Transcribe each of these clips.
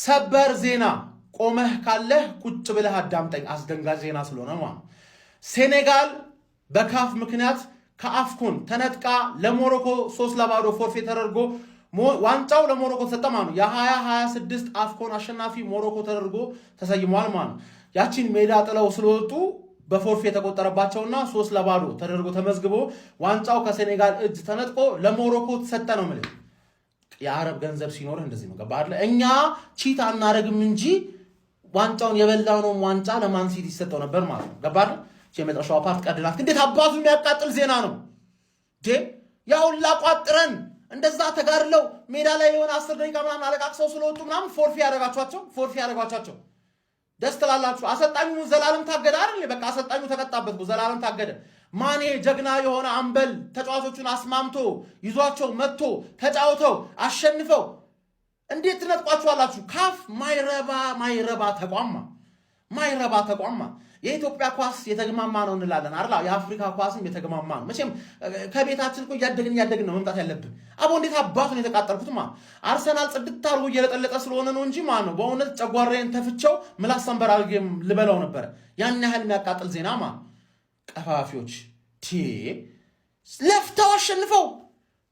ሰበር ዜና ቆመህ ካለህ ቁጭ ብለህ አዳምጠኝ አስደንጋጭ ዜና ስለሆነ ማለት ሴኔጋል በካፍ ምክንያት ከአፍኮን ተነጥቃ ለሞሮኮ 3-0 ፎርፌ ተደርጎ ዋንጫው ለሞሮኮ ተሰጠ ማለት የ2026 አፍኮን አሸናፊ ሞሮኮ ተደርጎ ተሰይሟል ማለት ያቺን ሜዳ ጥለው ስለወጡ በፎርፌ ተቆጠረባቸውና 3-0 ተደርጎ ተመዝግቦ ዋንጫው ከሴኔጋል እጅ ተነጥቆ ለሞሮኮ ተሰጠ ነው ማለት የአረብ ገንዘብ ሲኖር እንደዚህ ነው ገባለ እኛ ቺታ እናረግም እንጂ ዋንጫውን የበላነው ዋንጫ ለማን ሲቲ ይሰጠው ነበር ማለት ነው ገባለ የመጨረሻው ፓርት ቀድላት እንዴት አባቱ የሚያቃጥል ዜና ነው ያውላ ቋጥረን እንደዛ ተጋርለው ሜዳ ላይ የሆነ 10 ደቂቃ ምናምን አለቃቅሰው ስለወጡ ምናምን ፎርፌ ያደረጋቸው ደስ ትላላችሁ አሰልጣኙ ዘላለም ታገደ አይደል በቃ አሰልጣኙ ተቀጣበት ዘላለም ታገደ ማኔ ጀግና የሆነ አምበል ተጫዋቾቹን አስማምቶ ይዟቸው መጥቶ ተጫውተው አሸንፈው እንዴት ትነጥቋቸዋላችሁ ካፍ ማይረባ ተቋማ የኢትዮጵያ ኳስ የተገማማ ነው እንላለን አይደል የአፍሪካ ኳስም የተገማማ ነው መቼም ከቤታችን እኮ ያደግን ነው መምጣት ያለብን አቦ እንዴት አባቱን የተቃጠልኩት አርሰናል ጽድት አርጎ እየለጠለጠ ስለሆነ ነው እንጂ ነው በእውነት ጨጓራዬን ተፍቸው ምላስ ሰንበር አልገም ልበላው ነበር ያን ያህል የሚያቃጥል ዜና ቀፋፊዎች ለፍተው አሸንፈው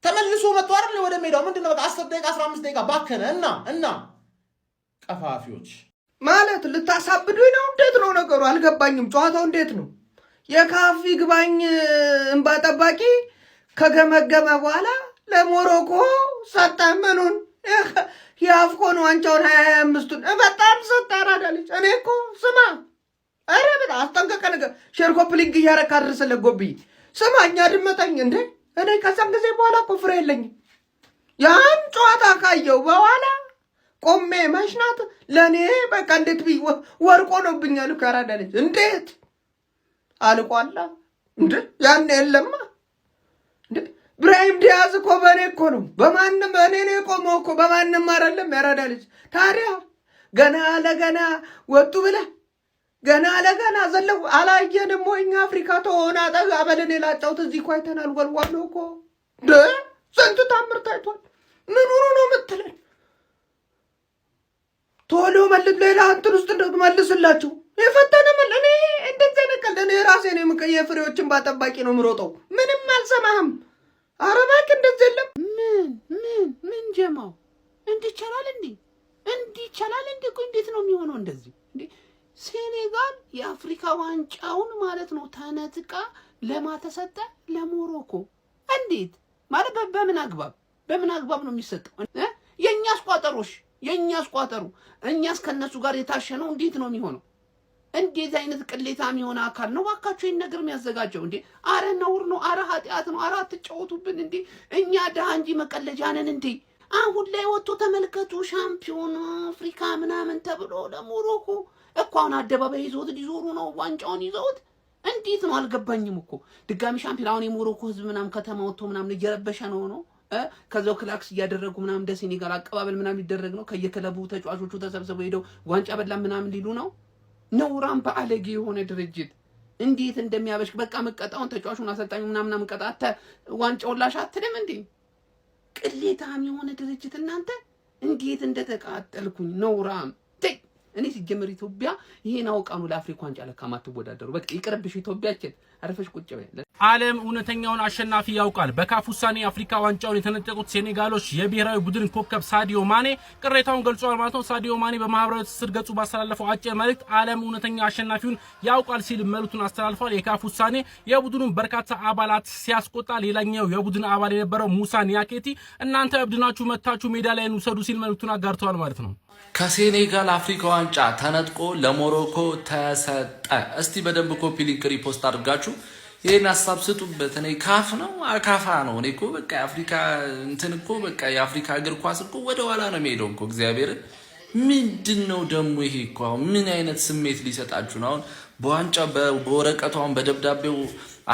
ተመልሶ መጥቶ አይደል ወደ ሜዳው ምንድነው በቃ 10 ደቂቃ 15 ደቂቃ ባከነ እና ቀፋፊዎች ማለት ልታሳብዱኝ ነው እንዴት ነው ነገሩ አልገባኝም ጨዋታው እንዴት ነው የካፍ ይግባኝ እንባ ጠባቂ ከገመገመ በኋላ ለሞሮኮ ሰጣመኑን ያፍኮን ዋንጫውን 25ቱን በጣም ሰጣራዳለች እኔ እኮ ስማ አረ በጣም አስጠንቀቀ ነገር ሼር ኮፕሊንግ እያረካ አድርሰለ ጎብይ ስማኛ ድመጠኝ እንዴ እኔ ከዛም ጊዜ በኋላ ኮፍሬ የለኝም ያን ጨዋታ ካየው በኋላ ቆሜ ማሽናት ለኔ በቃ እንዴት ቢ ወርቆ ነውብኛል ካራዳለች እንዴት አልቋላ እንዴ ያን የለማ እንዴ ብራሂም ዲያዝ እኮ በኔ እኮ ነው በማንም እኔ ነው ቆመው እኮ በማንም አይደለም ያራዳለች ታዲያ ገና ለገና ወጡ ብለ ገና ለገና ዘለው አላየንም ወይኛ አፍሪካ ተሆና አበለን የላጫውት እዚህ እኮ አይተናል ወልዋሎ እኮ ስንት ታምር ታይቷል ምን ሆኖ ነው የምትለን ቶሎ መልጥ ሌላ እንትን ውስጥ መልስላችሁ የፈተነ እኔ እንደዚህ ነቀል እኔ ራሴ ነው የፍሬዎችን ባጠባቂ ነው ምሮጠው ምንም አልሰማህም አረባክ እንደዚህ የለም ምን ጀማው እንዲቻላል እንዴ ቆይ እንዴት ነው የሚሆነው እንደዚህ እንዴ ሴኔጋል የአፍሪካ ዋንጫውን ማለት ነው ተነጥቃ ለማተሰጠ ለሞሮኮ እንዴት ማለት በምን አግባብ ነው የሚሰጠው የኛስ ቋጠሩ እኛስ ከነሱ ጋር የታሸነው እንዴት ነው የሚሆነው እንዴት አይነት ቅሌታም የሆነ አካል ነው ዋካችሁ ይሄን ነገር የሚያዘጋጀው እንዴ አረ ነውር ነው አረ ኃጢአት ነው አረ አትጫወቱብን እንዴ እኛ ደሃ እንጂ መቀለጃ ነን እንዴ አሁን ላይ ወጥቶ ተመልከቱ ሻምፒዮን አፍሪካ ምናምን ተብሎ ለሞሮኮ እኳን አደባባይ ይዞት ሊዞሩ ነው ዋንጫውን ይዘውት እንዴት ነው አልገባኝም እኮ ድጋሚ ሻምፒዮን የሞሮኮ ህዝብ ምናምን ከተማ ወጥቶ ምናምን እየረበሸ ነው ከዛው ክላክስ እያደረጉ ምናምን ሴኔጋል አቀባበል ምናምን ይደረግ ነው ከየክለቡ ተጫዋቾቹ ተሰብስበው ሄደው ዋንጫ በላ ምናምን ሊሉ ነው ነውራም ባለጌ የሆነ ድርጅት እንዴት እንደሚያበሽክ በቃ መቀጣውን ተጫዋቹን አሰልጣኙ ምናምን መቀጣት ዋንጫውን ላሽ አትልም እንዴ ቅሌታም የሆነ ድርጅት እናንተ እንዴት እንደተቃጠልኩኝ ነውራም እኔ ሲጀምር ኢትዮጵያ ይሄን አውቃኑ ለአፍሪካ ዋንጫ ለካማት ተወዳደሩ በቃ ይቅርብሽ ኢትዮጵያችን አረፈሽ ቁጭ በይ ዓለም እውነተኛውን አሸናፊ ያውቃል በካፍ ውሳኔ አፍሪካ ዋንጫውን የተነጠቁት ሴኔጋሎች የብሔራዊ ቡድን ኮከብ ሳዲዮ ማኔ ቅሬታውን ገልጿል ማለት ነው ሳዲዮ ማኔ በማህበራዊ ትስስር ገጹ ባስተላለፈው አጭር መልእክት ዓለም እውነተኛ አሸናፊውን ያውቃል ሲል መልእክቱን አስተላልፏል የካፍ ውሳኔ የቡድኑን በርካታ አባላት ሲያስቆጣ ሌላኛው የቡድን አባል የነበረው ሙሳ ኒያኬቲ እናንተ እብድናችሁ መታችሁ ሜዳ ላይ እንውሰዱ ሲል መልእክቱን አጋርቷል ማለት ነው ከሴኔጋል አፍሪካ ዋንጫ ተነጥቆ ለሞሮኮ ተሰጠ እስቲ በደንብ ኮፒ ሊንክ ሪፖስት አድርጋችሁ ይሄን ሐሳብ ስጡበት እኔ ካፍ ነው አካፋ ነው እኔ እኮ በቃ የአፍሪካ እንትን እኮ በቃ የአፍሪካ እግር ኳስ እኮ ወደ ኋላ ነው የሚሄደው እኮ እግዚአብሔር ምንድነው ደሞ ይሄ እኮ ምን አይነት ስሜት ሊሰጣችሁ ነው አሁን በዋንጫ በወረቀቷን በደብዳቤው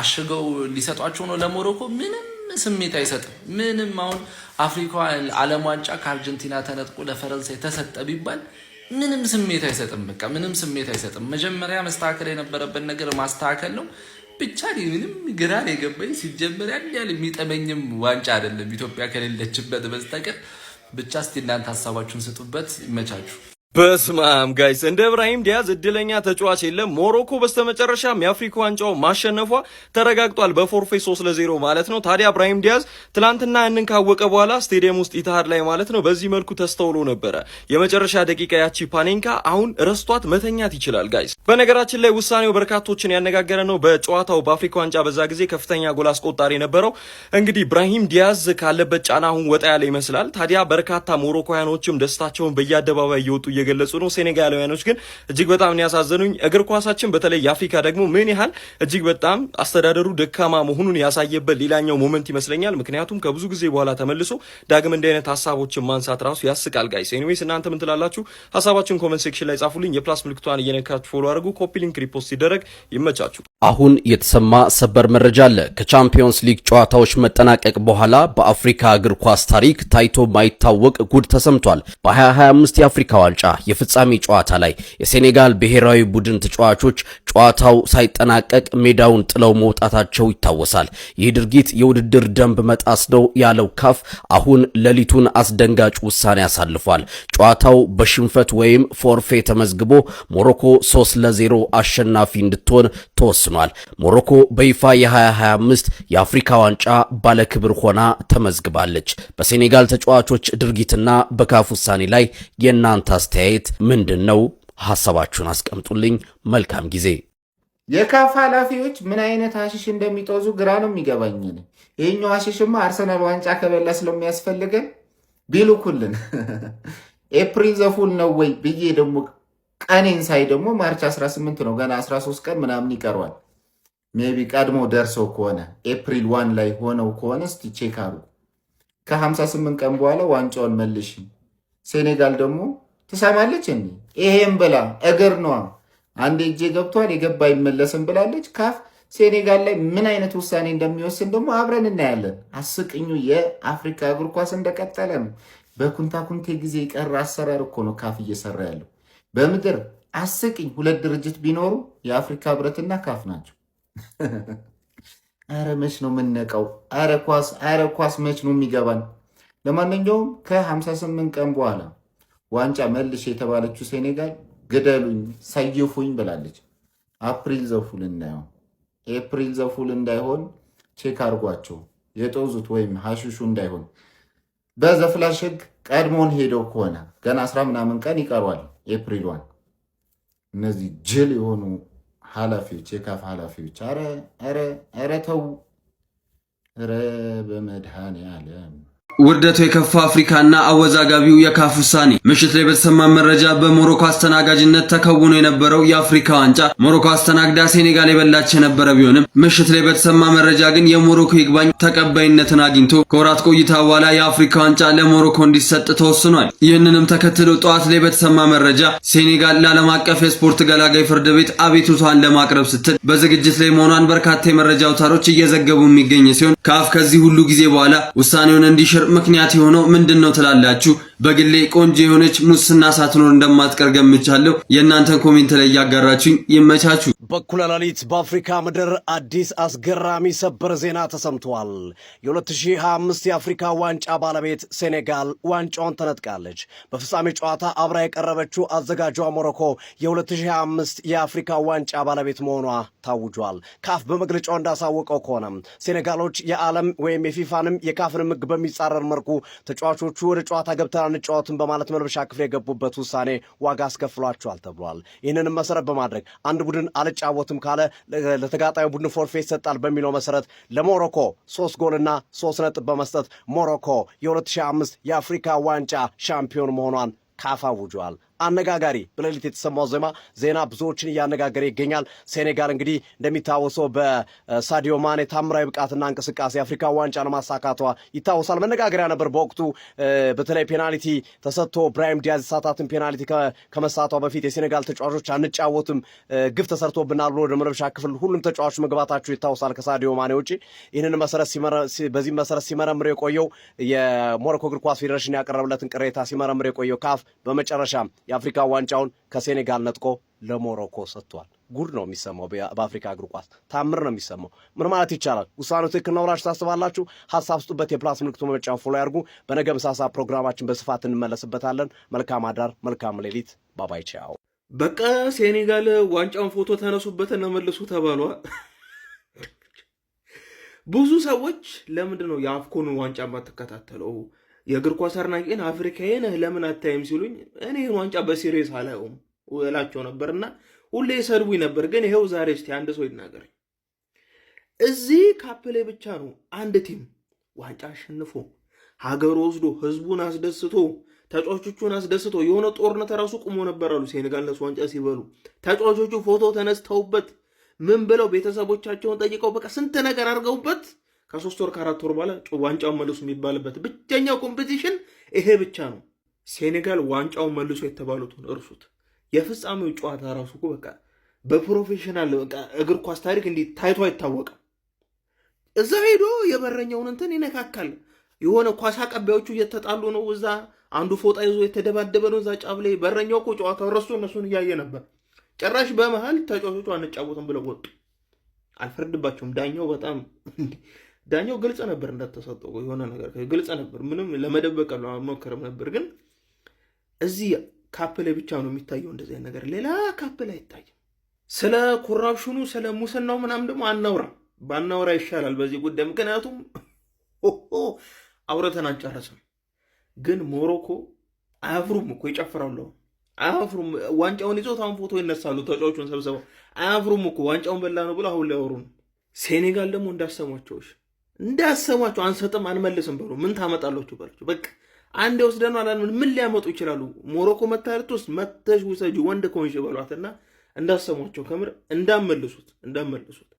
አሽገው ሊሰጧቸው ነው ለሞሮኮ ምንም ስሜት አይሰጥም ምንም አሁን አፍሪካ ዓለም ዋንጫ ከአርጀንቲና ተነጥቆ ለፈረንሳይ ተሰጠ ቢባል ምንም ስሜት አይሰጥም በቃ ምንም ስሜት አይሰጥም መጀመሪያ መስተካከል የነበረበት ነገር ማስተካከል ነው ብቻ ምንም ግራን የገባኝ ሲጀመር ያለ የሚጠመኝም ዋንጫ አይደለም ኢትዮጵያ ከሌለችበት በስተቀር ብቻ እስቲ እናንተ ሀሳባችሁን ስጡበት። ይመቻችሁ። በስማም ጋይስ እንደ ኢብራሂም ዲያዝ እድለኛ ተጫዋች የለም። ሞሮኮ በስተመጨረሻም የአፍሪካ ዋንጫው ማሸነፏ ተረጋግጧል በፎርፌ 3-0 ማለት ነው። ታዲያ ኢብራሂም ዲያዝ ትላንትና ያንን ካወቀ በኋላ ስቴዲየም ውስጥ ኢትሃድ ላይ ማለት ነው በዚህ መልኩ ተስተውሎ ነበረ። የመጨረሻ ደቂቃ ያቺ ፓኔንካ አሁን ረስቷት መተኛት ይችላል ጋይስ። በነገራችን ላይ ውሳኔው በርካቶችን ያነጋገረ ነው። በጨዋታው በአፍሪካ ዋንጫ በዛ ጊዜ ከፍተኛ ጎል አስቆጣሪ ነበረው እንግዲህ ኢብራሂም ዲያዝ ካለበት ጫና አሁን ወጣ ያለ ይመስላል። ታዲያ በርካታ ሞሮኮያኖችም ደስታቸውን በየአደባባይ እየወጡ እየገለጹ ነው። ሴኔጋላውያኖች ግን እጅግ በጣም ያሳዘኑኝ። እግር ኳሳችን በተለይ የአፍሪካ ደግሞ ምን ያህል እጅግ በጣም አስተዳደሩ ደካማ መሆኑን ያሳየበት ሌላኛው ሞመንት ይመስለኛል። ምክንያቱም ከብዙ ጊዜ በኋላ ተመልሶ ዳግም እንዲህ አይነት ሀሳቦችን ማንሳት ራሱ ያስቃል ጋይስ። ኤኒዌይስ እናንተ ምን ትላላችሁ? ሀሳባችሁን ኮሜንት ሴክሽን ላይ ጻፉልኝ። የፕላስ ምልክቷን እየነካችሁ ፎሎ አድርጉ። ኮፒ ሊንክ ሪፖስት ሲደረግ ይመቻችሁ። አሁን የተሰማ ሰበር መረጃ አለ። ከቻምፒዮንስ ሊግ ጨዋታዎች መጠናቀቅ በኋላ በአፍሪካ እግር ኳስ ታሪክ ታይቶ ማይታወቅ ጉድ ተሰምቷል። በ2025 የአፍሪካ ዋንጫ የፍጻሜ ጨዋታ ላይ የሴኔጋል ብሔራዊ ቡድን ተጫዋቾች ጨዋታው ሳይጠናቀቅ ሜዳውን ጥለው መውጣታቸው ይታወሳል። ይህ ድርጊት የውድድር ደንብ መጣስ ነው ያለው ካፍ አሁን ሌሊቱን አስደንጋጭ ውሳኔ አሳልፏል። ጨዋታው በሽንፈት ወይም ፎርፌ ተመዝግቦ ሞሮኮ 3-0 አሸናፊ እንድትሆን ተወስኗል። ሞሮኮ በይፋ የ2025 የአፍሪካ ዋንጫ ባለክብር ሆና ተመዝግባለች። በሴኔጋል ተጫዋቾች ድርጊትና በካፍ ውሳኔ ላይ የእናንተ አስተያየት ምንድነው? ሐሳባችሁን አስቀምጡልኝ። መልካም ጊዜ። የካፍ ኃላፊዎች ምን አይነት አሽሽ እንደሚጦዙ ግራ ነው የሚገባኝ። ይሄኛው አሽሽማ አርሰናል ዋንጫ ከበላ ስለሚያስፈልገን ቢሉኩልን ኤፕሪል ዘፉል ነው ወይ ብዬ ደግሞ ቀኔን ሳይ ደግሞ ማርች 18 ነው፣ ገና 13 ቀን ምናምን ይቀርዋል። ሜቢ ቀድሞ ደርሶ ከሆነ ኤፕሪል 1 ላይ ሆነው ከሆነ እስቲ ቼክ አሩ። ከ58 ቀን በኋላ ዋንጫውን መልሽ። ሴኔጋል ደግሞ ትሰማለች እንዴ? ይሄም ብላ እግር ነዋ አንዴ እጄ ገብቷል የገባ አይመለስም ብላለች። ካፍ ሴኔጋል ላይ ምን አይነት ውሳኔ እንደሚወስን ደግሞ አብረን እናያለን። አስቅኙ የአፍሪካ እግር ኳስ እንደቀጠለ ነው። በኩንታኩንቴ ጊዜ የቀረ አሰራር እኮ ነው ካፍ እየሰራ ያለው በምድር። አስቅኝ ሁለት ድርጅት ቢኖሩ የአፍሪካ ህብረትና ካፍ ናቸው። አረ መች ነው የምንነቀው? አረ ኳስ መች ነው የሚገባን? ለማንኛውም ከ58 ቀን በኋላ ዋንጫ መልሽ የተባለችው ሴኔጋል ግደሉኝ ሰይፉኝ ብላለች። አፕሪል ዘፉል እናየው። ኤፕሪል ዘፉል እንዳይሆን ቼክ አድርጓቸው የጦዙት ወይም ሀሽሹ እንዳይሆን። በዘፍላሽ ህግ ቀድሞን ሄደው ከሆነ ገና 10 ምናምን ቀን ይቀሯል ኤፕሪል 1። እነዚህ ጅል የሆኑ ኃላፊዎች የካፍ ኃላፊዎች ኧረ ተው፣ ኧረ በመድኃኔዓለም ውርደቱ የከፋ አፍሪካና አወዛጋቢው የካፍ ውሳኔ። ምሽት ላይ በተሰማ መረጃ በሞሮኮ አስተናጋጅነት ተከውኖ የነበረው የአፍሪካ ዋንጫ ሞሮኮ አስተናግዳ ሴኔጋል የበላች የነበረ ቢሆንም ምሽት ላይ በተሰማ መረጃ ግን የሞሮኮ ይግባኝ ተቀባይነትን አግኝቶ ከወራት ቆይታ በኋላ የአፍሪካ ዋንጫ ለሞሮኮ እንዲሰጥ ተወስኗል። ይህንንም ተከትሎ ጠዋት ላይ በተሰማ መረጃ ሴኔጋል ለዓለም አቀፍ የስፖርት ገላጋይ ፍርድ ቤት አቤቱታን ለማቅረብ ስትል በዝግጅት ላይ መሆኗን በርካታ የመረጃ አውታሮች እየዘገቡ የሚገኝ ሲሆን ካፍ ከዚህ ሁሉ ጊዜ በኋላ ውሳኔውን እንዲሽር ምክንያት የሆነው ምንድነው ትላላችሁ? በግሌ ቆንጆ የሆነች ሙስና ሳትኖር እንደማትቀር ገምቻለሁ። የእናንተን ኮሜንት ላይ ያጋራችሁኝ ይመቻችሁ። በኩለ ሌሊት በአፍሪካ ምድር አዲስ አስገራሚ ሰበር ዜና ተሰምቷል። የ2025 የአፍሪካ ዋንጫ ባለቤት ሴኔጋል ዋንጫውን ተነጥቃለች። በፍጻሜ ጨዋታ አብራ የቀረበችው አዘጋጇ ሞሮኮ የ2025 የአፍሪካ ዋንጫ ባለቤት መሆኗ ታውጇል። ካፍ በመግለጫው እንዳሳወቀው ከሆነ ሴኔጋሎች የዓለም ወይም የፊፋንም የካፍንም ሕግ በሚጻረር መልኩ ተጫዋቾቹ ወደ ጨዋታ ገብተን አንጫወትም በማለት መልበሻ ክፍል የገቡበት ውሳኔ ዋጋ አስከፍሏቸዋል ተብሏል። ይህንንም መሰረት በማድረግ አንድ ቡድን አልጫወትም ካለ ለተጋጣሚ ቡድን ፎርፌ ይሰጣል በሚለው መሰረት ለሞሮኮ 3 ጎልና 3 ነጥብ በመስጠት ሞሮኮ የ2025 የአፍሪካ ዋንጫ ሻምፒዮን መሆኗን ካፍ አውጇል። አነጋጋሪ በሌሊት የተሰማው ዜና ብዙዎችን እያነጋገረ ይገኛል። ሴኔጋል እንግዲህ እንደሚታወሰው በሳዲዮ ማኔ ታምራዊ ብቃትና እንቅስቃሴ የአፍሪካ ዋንጫ ለማሳካቷ ይታወሳል። መነጋገሪያ ነበር በወቅቱ በተለይ ፔናልቲ ተሰጥቶ ብራሂም ዲያዝ ሳታትን ፔናልቲ ከመሳቷ በፊት የሴኔጋል ተጫዋቾች አንጫወትም ግፍ ተሰርቶብናል ብሎ ወደ መለብሻ ክፍል ሁሉም ተጫዋቾች መግባታቸው ይታወሳል ከሳዲዮ ማኔ ውጪ። ይህንን በዚህ መሰረት ሲመረምር የቆየው የሞሮኮ እግር ኳስ ፌዴሬሽን ያቀረበለትን ቅሬታ ሲመረምር የቆየው ካፍ በመጨረሻ የአፍሪካ ዋንጫውን ከሴኔጋል ነጥቆ ለሞሮኮ ሰጥቷል። ጉድ ነው የሚሰማው። በአፍሪካ እግር ኳስ ታምር ነው የሚሰማው። ምን ማለት ይቻላል? ውሳኔው ትክክል ነው ብላችሁ ታስባላችሁ? ሀሳብ ስጡበት። የፕላስ ምልክቱ መጫን ፎሎ ያርጉ። በነገ ምሳሳ ፕሮግራማችን በስፋት እንመለስበታለን። መልካም አዳር፣ መልካም ሌሊት። ባባይ ቻው። በቃ ሴኔጋል ዋንጫውን ፎቶ ተነሱበትና መልሱ ተባሏ። ብዙ ሰዎች ለምንድን ነው የአፍኮን ዋንጫ ማትከታተለው? የእግር ኳስ አድናቂን አፍሪካዬን ለምን አታይም ሲሉኝ እኔ ይህን ዋንጫ በሲሪየስ አላየውም እላቸው ነበርና ሁሌ ይሰድቡኝ ነበር። ግን ይሄው ዛሬ እስቲ አንድ ሰው ይናገረኝ። እዚህ ካፕ ላይ ብቻ ነው አንድ ቲም ዋንጫ አሸንፎ ሀገር ወስዶ ህዝቡን አስደስቶ ተጫዋቾቹን አስደስቶ የሆነ ጦርነት ራሱ ቁሞ ነበር አሉ ሴኔጋል ነሱ ዋንጫ ሲበሉ ተጫዋቾቹ ፎቶ ተነስተውበት ምን ብለው ቤተሰቦቻቸውን ጠይቀው በቃ ስንት ነገር አድርገውበት ከ3 ወር ከ4 ወር በኋላ ዋንጫውን መልሱ የሚባልበት ብቸኛው ኮምፒቲሽን ይሄ ብቻ ነው። ሴኔጋል ዋንጫውን መልሶ የተባሉትን እርሱት። የፍጻሜው ጨዋታ ራሱ እኮ በቃ በፕሮፌሽናል በቃ እግር ኳስ ታሪክ እንዲህ ታይቶ አይታወቅም። እዛ ሄዶ የበረኛውን እንትን ይነካካል። የሆነ ኳስ አቀባዮቹ እየተጣሉ ነው። እዛ አንዱ ፎጣ ይዞ የተደባደበ ነው። እዛ ጫፍ ላይ በረኛው እኮ ጨዋታው ረሱ እነሱን እያየ ነበር። ጭራሽ በመሃል ተጫዋቾቹ አንጫወትም ብለው ወጡ። አልፈርድባቸውም። ዳኛው ግልጽ ነበር እንደተሰጠው የሆነ ነገር ግልጽ ነበር። ምንም ለመደበቅ አልሞከረም ነበር። ግን እዚህ ካፕ ላይ ብቻ ነው የሚታየው እንደዚህ ነገር፣ ሌላ ካፕ ላይ አይታይም። ስለ ኮራፕሽኑ ስለ ሙስናው ምናምን ደግሞ ባናውራ ይሻላል በዚህ ጉዳይ። ምክንያቱም አውረተን አንጨረስም። ግን ሞሮኮ አያፍሩም እኮ ይጨፍራሉ። አያፍሩም። ዋንጫውን ይዞት አሁን ፎቶ ይነሳሉ ተጫዋቾቹን ሰብስበው። አያፍሩም እኮ ዋንጫውን በላ ነው ብለው አሁን ሊያወሩ ነው። ሴኔጋል ደግሞ እንዳሰሟቸው አንሰጥም አንመልስም በሉ። ምን ታመጣላችሁ በላችሁ። በቃ አንዴ ወስደን ምን ሊያመጡ ይችላሉ? ሞሮኮ መታረት ውስጥ መተሽ ውሰጂ ወንድ ከሆንሽ በሏትና እንዳሰሟቸው ከምር እንዳመልሱት